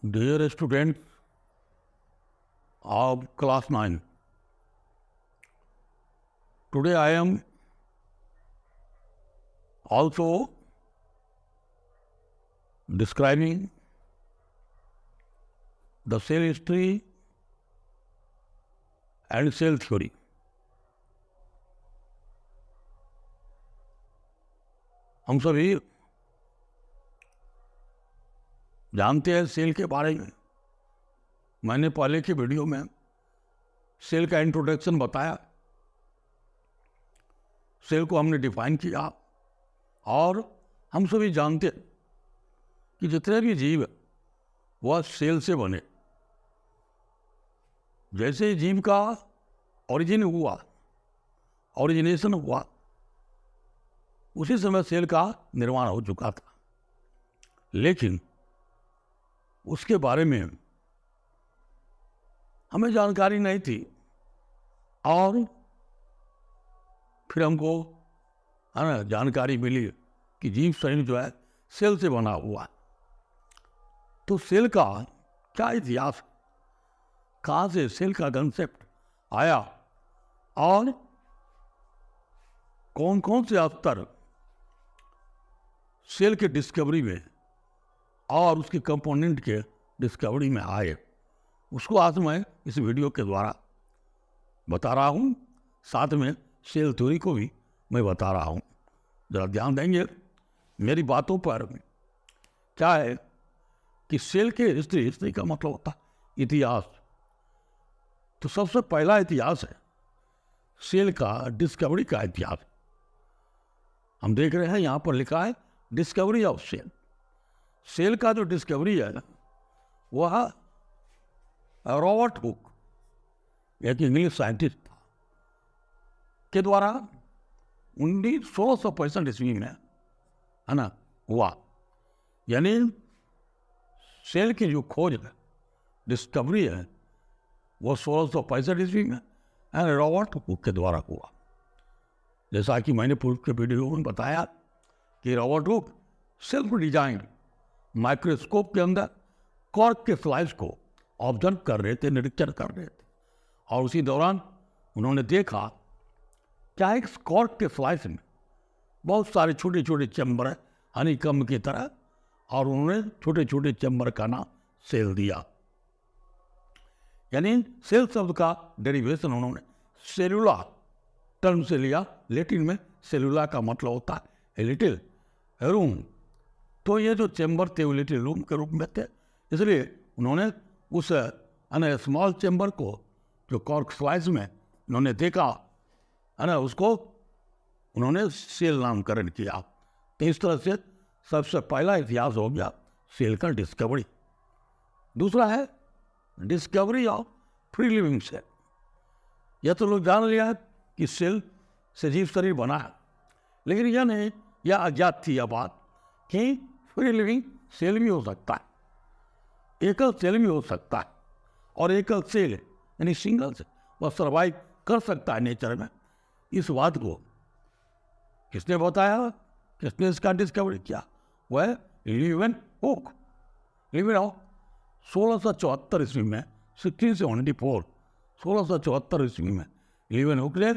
Dear students of class 9, today I am also describing the cell history and cell theory. हम सभी जानते हैं cell के बारे में। मैंने पहले की वीडियो में सेल का इंट्रोडक्शन बताया, सेल को हमने डिफाइन किया और हम सभी जानते हैं कि जितने भी जीव वह सेल से बने। जैसे जीव का ओरिजिनेशन हुआ, उसी समय सेल का निर्माण हो चुका था, लेकिन उसके बारे में हमें जानकारी नहीं थी और फिर हमको जानकारी मिली कि जीव शरीर जो है सेल से बना हुआ है। तो सेल का क्या इतिहास, कहाँ से सेल का कंसेप्ट आया और कौन कौन से स्तर सेल के डिस्कवरी में और उसके कंपोनेंट के डिस्कवरी में आए, उसको आज मैं इस वीडियो के द्वारा बता रहा हूँ। साथ में सेल थ्योरी को भी मैं बता रहा हूँ। जरा ध्यान देंगे मेरी बातों पर। क्या है कि सेल के हिस्ट्री का मतलब होता है इतिहास। तो सबसे पहला इतिहास है सेल का डिस्कवरी का इतिहास। हम देख रहे हैं यहाँ पर लिखा है डिस्कवरी ऑफ सेल। सेल का जो डिस्कवरी है वह रॉबर्ट हुक, एक इंग्लिश साइंटिस्ट था, के द्वारा 1665 ईस्वी में है ना हुआ। यानी सेल की जो खोज है, डिस्कवरी है, वो 1665 ईस्वी में रॉबर्ट हुक के द्वारा हुआ। जैसा कि मैंने पूर्व के वीडियो में बताया कि Robert Hooke self design microscope के अंदर कॉर्क के स्लाइस को ऑब्जर्व कर रहे थे, निरीक्षण कर रहे थे, और उसी दौरान उन्होंने देखा क्या एक कॉर्क के स्लाइस में बहुत सारे छोटे छोटे चैम्बर है हनीकम्ब की तरह, और उन्होंने छोटे छोटे चैम्बर का नाम सेल दिया। यानी सेल शब्द का डेरिवेशन उन्होंने सेलुला टर्म से लिया। लैटिन में सेलुला का मतलब होता है लिटिल रूम। तो ये जो चैम्बर थे वो लिटिल रूम के रूप में थे, इसलिए उन्होंने उस स्मॉल चैम्बर को जो कॉर्क स्लाइस में उन्होंने देखा है ना, उसको उन्होंने सेल नामकरण किया। तो इस तरह से सबसे पहला इतिहास हो गया सेल का डिस्कवरी। दूसरा है discovery of free living cell. यह तो लोग जान लिया है कि सेल से जीव शरीर बना है, लेकिन यह नहीं, यह अज्ञात थी यह बात कि फ्री लिविंग सेल भी हो सकता है, एकल सेल भी हो सकता है, और एकल सेल यानी सिंगल सेल वह सर्वाइव कर सकता है नेचर में। इस बात को किसने बताया, किसने इसका डिस्कवरी किया? वह लीवेनहुक। लीवेनहुक 1674 ईस्वी में 1674 1674 ईस्वी में लीवेनहुक ने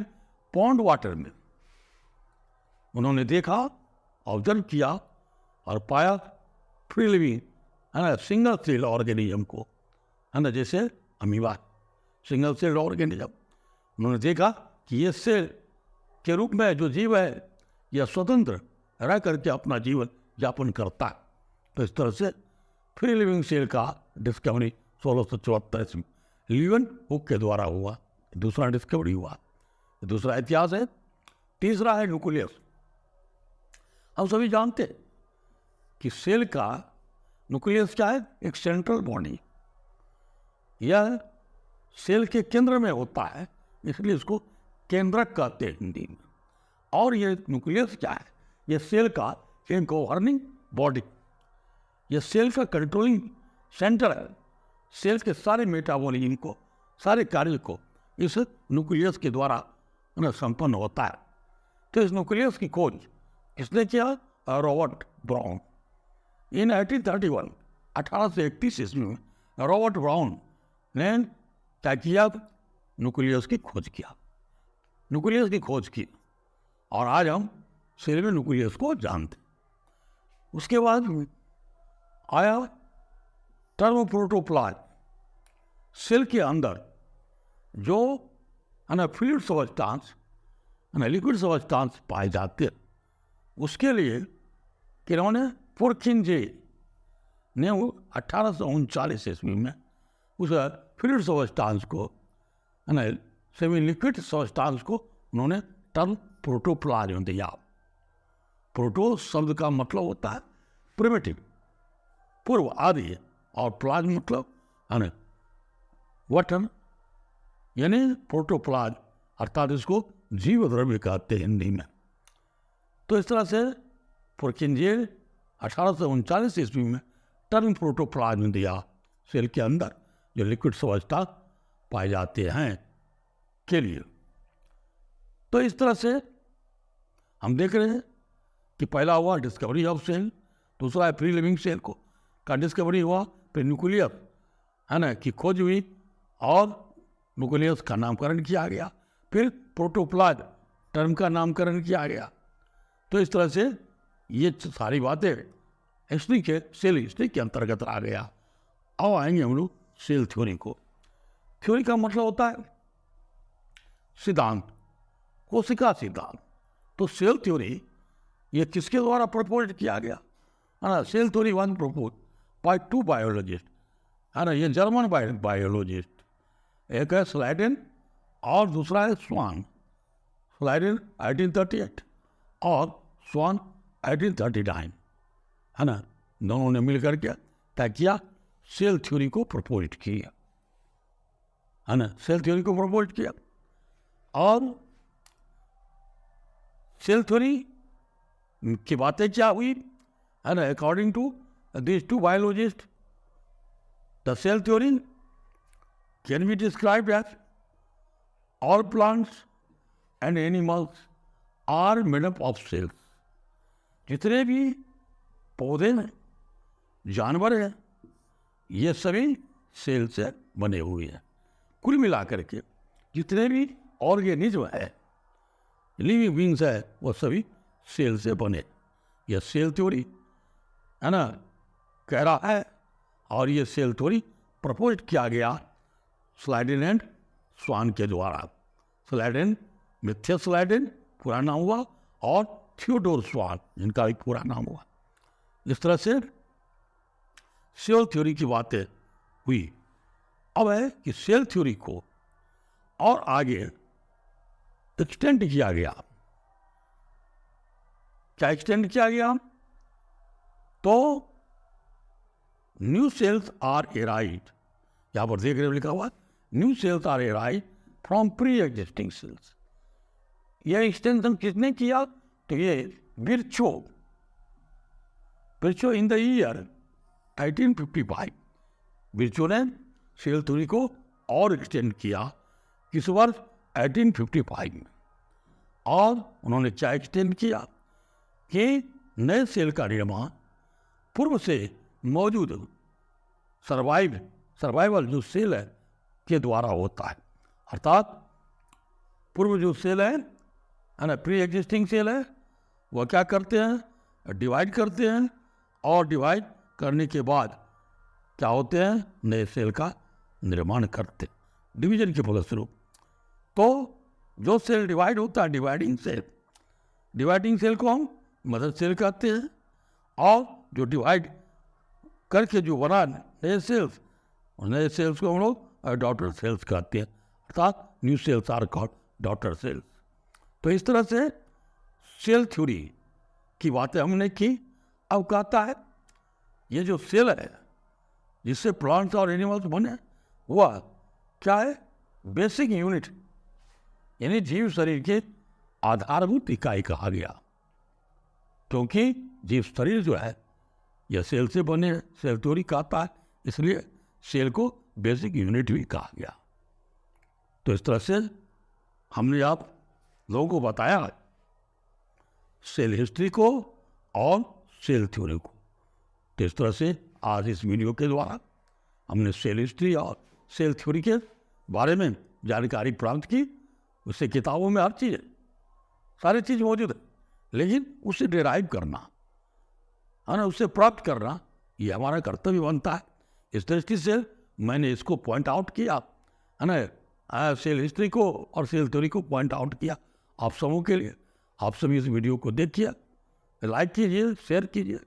पॉन्ड वाटर में उन्होंने देखा, ऑब्जर्व किया और पाया फ्री लिविंग है ना सिंगल सेल ऑर्गेनिज्म को, है ना, जैसे अमीबा सिंगल सेल ऑर्गेनिज्म। उन्होंने देखा कि ये सेल के रूप में जो जीव है यह स्वतंत्र रह करके अपना जीवन यापन करता है। तो इस तरह से फ्री लिविंग सेल का डिस्कवरी 1674 में लीवेनहुक के द्वारा हुआ। दूसरा डिस्कवरी हुआ, दूसरा इतिहास है। तीसरा है न्यूक्लियस। हम सभी जानते हैं कि सेल का न्यूक्लियस क्या है, एक सेंट्रल बॉडी। यह सेल के केंद्र में होता है, इसलिए इसको केंद्रक कहते हैं हिंदी में। और ये न्यूक्लियस क्या है, यह सेल का एक गवर्निंग बॉडी, यह सेल का कंट्रोलिंग सेंटर है। सेल के सारे मेटाबॉलिज्म को, सारे कार्य को इस न्यूक्लियस के द्वारा संपन्न होता है। तो इस न्यूक्लियस की खोज किसने किया? रॉबर्ट ब्राउन इन 1831 1831 ईस्वी में रॉबर्ट ब्राउन ने क्या किया, न्यूक्लियस की खोज किया, न्यूक्लियस की खोज की, और आज हम सेल में न्यूक्लियस को जानते। उसके बाद आया टर्म प्रोटोप्लाज्म, सेल के अंदर जो है ना फ्लूइड सब्सटेंस लिक्विड सब्सटेंस पाए जाते, उसके लिए किन्होंने पुरकिंजे ने 1839 ईस्वी में उस फ्लूइड सब्सटेंस को है ना सेमी लिक्विड सब्सटेंस को उन्होंने टर्म प्रोटोप्लाज्म दिया। प्रोटो शब्द का मतलब होता है प्रिमिटिव, पूर्व, आदि, और प्लाज्म मतलब है ना वटन, यानी प्रोटोप्लाज्म, अर्थात इसको जीव द्रव्य कहते हैं हिंदी में। तो इस तरह से पुरकिंजे 1839 ईस्वी में टर्म प्रोटोप्लाज्म दिया सेल के अंदर जो लिक्विड सब्सटेंस पाए जाते हैं के लिए। तो इस तरह से हम देख रहे हैं कि पहला हुआ डिस्कवरी ऑफ सेल, दूसरा है प्री लिविंग सेल का डिस्कवरी हुआ, फिर न्यूक्लियस है ना की खोज हुई और न्यूक्लियस का नामकरण किया गया, फिर प्रोटोप्लाज्म टर्म का नामकरण किया गया। तो इस तरह से ये सारी बातें हिस्ट्री के सेल हिस्ट्री के अंतर्गत आ गया। अब आएंगे हम लोग सेल थ्योरी को। थ्योरी का मतलब होता है सिद्धांत, कोशिका सिद्धांत। तो सेल थ्योरी ये किसके द्वारा प्रपोज किया गया है ना, cell theory one propose by 2 biologist है ना, ये जर्मन बायोलॉजिस्ट, एक है स्लाइडन और दूसरा है स्वान। स्लाइडन 1838 और स्वान 1839 है ना, दोनों ने मिलकर के क्या किया, सेल थ्योरी को प्रपोज किया है ना, सेल थ्योरी को प्रपोज किया। और सेल थ्योरी की बातें क्या हुई है ना, according to these 2 biologists, the cell theory can be described as all plants and animals are made up of cells. जितने भी पौधे हैं, जानवर हैं, ये सभी सेल से बने हुए हैं। कुल मिलाकर के जितने भी ऑर्गेनिज्म है, लिविंग बींग्स है, वो सभी सेल से बने। यह सेल थ्योरी है ना कह रहा है, और ये सेल थ्योरी प्रपोज किया गया स्लाइडन एंड स्वान के द्वारा। स्लाइडन, मिथ्या स्लाइडन पूरा नाम हुआ, और थियोडोर स्वान जिनका भी पूरा नाम हुआ। इस तरह से सेल थ्योरी की बातें हुई। अब है कि सेल थ्योरी को और आगे एक्सटेंड किया गया। क्या एक्सटेंड किया गया, तो न्यू सेल्स आर एराइड, यहां पर देख रहे हो लिखा हुआ new cells are arised from pre existing cells. यह एक्सटेंशन किसने किया, तो ये Virchow in the year 1855 Virchow ने सेल थ्योरी को और एक्सटेंड किया। किस वर्ष, 1855 में। और उन्होंने क्या एक्सटेंड किया कि नए सेल का निर्माण पूर्व से मौजूद सर्वाइवल जो सेल है के द्वारा होता है। अर्थात पूर्व जो सेल है ना, प्री एग्जिस्टिंग सेल है, वह क्या करते हैं, डिवाइड करते हैं, और डिवाइड करने के बाद क्या होते हैं, नए सेल का निर्माण करते हैं डिवीजन के फलस्वरूप। तो जो सेल डिवाइड होता है, डिवाइडिंग सेल को हम मदर सेल कहते हैं, और जो डिवाइड करके जो बना नए सेल्स को हम लोग डॉटर सेल्स कहते हैं। अर्थात new cells are called daughter cells. तो इस तरह से सेल थ्योरी की बातें हमने की। अब कहता है ये जो सेल है जिससे प्लांट्स और एनिमल्स बने, वह क्या है, बेसिक यूनिट, यानी जीव शरीर के आधारभूत इकाई कहा गया। क्योंकि जीव शरीर जो है यह सेल से बने, सेल थ्योरी कहता है, इसलिए सेल को बेसिक यूनिट भी कहा गया। तो इस तरह से हमने आप लोगों को बताया सेल हिस्ट्री को और सेल थ्योरी को। तो इस तरह से आज इस वीडियो के द्वारा हमने सेल हिस्ट्री और सेल थ्योरी के बारे में जानकारी प्राप्त की। उससे किताबों में हर चीज़ है, सारी चीज़ मौजूद है, लेकिन उसे डिराइव करना है ना, उससे प्राप्त करना, ये हमारा कर्तव्य बनता है। इस दृष्टि से मैंने इसको पॉइंट आउट किया है ना, सेल हिस्ट्री को और सेल थ्योरी को पॉइंट आउट किया आप सबों के लिए। आप सभी इस वीडियो को देखिए, लाइक कीजिए, शेयर कीजिए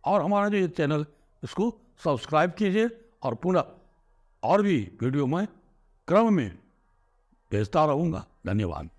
और हमारा जो ये चैनल इसको सब्सक्राइब कीजिए और पुनः और भी वीडियो मैं क्रम में भेजता रहूँगा। धन्यवाद।